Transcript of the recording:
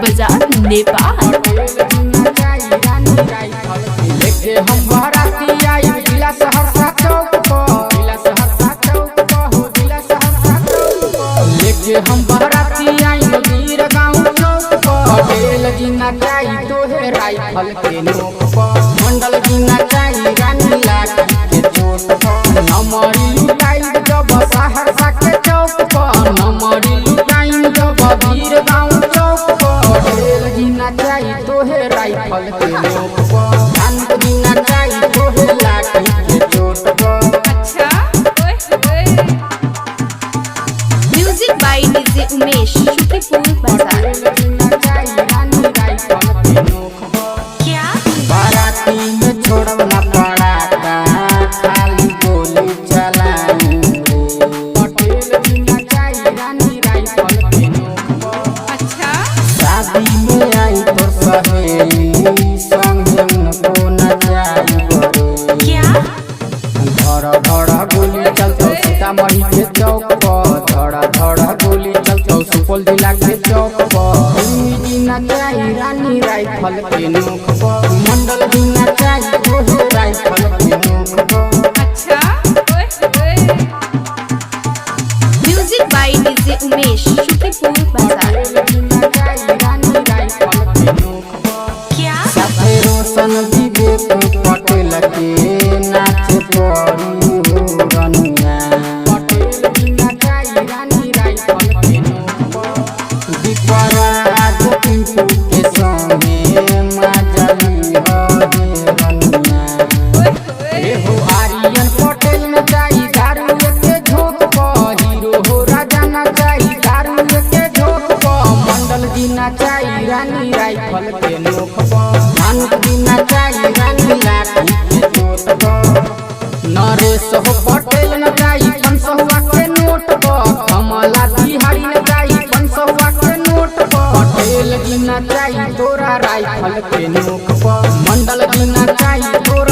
बाजार नेपाल। लेके हम बाराती आई जिला सहरसा चौक पर, जिला सहरसा चौक पर हो, जिला सहरसा चौक पर। लेके हम बाराती आई वीर गाँव चौक पर। पटेल जी नचाई तोहे राइफल के नोक पर, मंडल जी नचाई रानी लाठी के चोट पर। नमरी लुटाई जब सहरसा के चौक पर, नमरी लुटाई जब वीर गाँव चौक पर। पटेल जी नचाई तोहे राइफल के नोक पर, धान जी नचाई तोहे लाठी के चोट पर। अच्छा music by DJ Umesh Shukripur Bazar. क्या बाराती में छोड़ब ना पड़ाका, खाली गोली चलाएंगे। पटेल जी नचाई रानी राइफल के नोक पर। अच्छा शादी में आई तो सहेली संगे उनको नचाई बरे। क्या धड़ धड़ गोली चलतो सीतामढ़ी के चौक पर, धड़ धड़ गोली चलतो सुपौल जिला के चौक पर। जी नचाई रानी राइफल के नोक पर, मंडल जी नचाई तोहे राइफल के नोक पर। अच्छा music by DJ Umesh Shukripur Bazar. क्या साथे रोशन विवेक पटेल के नाच पड़ी हो रनिया। पटेल जी नचाई रानी राइफल के नोक पर। दीपराज पिंटू के संगे माजली हो रनिया। एहो आर्यन पटेल नचाई दारू के झोंक पर, हीरो हो राजा नचाई दारू के झोंक पर। मंडल जी नचाई रानी राइफल के नोक पर, धान जी नचाई रानी लाठी के चोट पर। नरेश हो पटेल नचाई 500 के नोट पर, कमला बिहारी नचाई 500 के नोट पर। पटेल जी नचाई तोरा राइफल के नोक पर, मंडल जी नचाई तोरा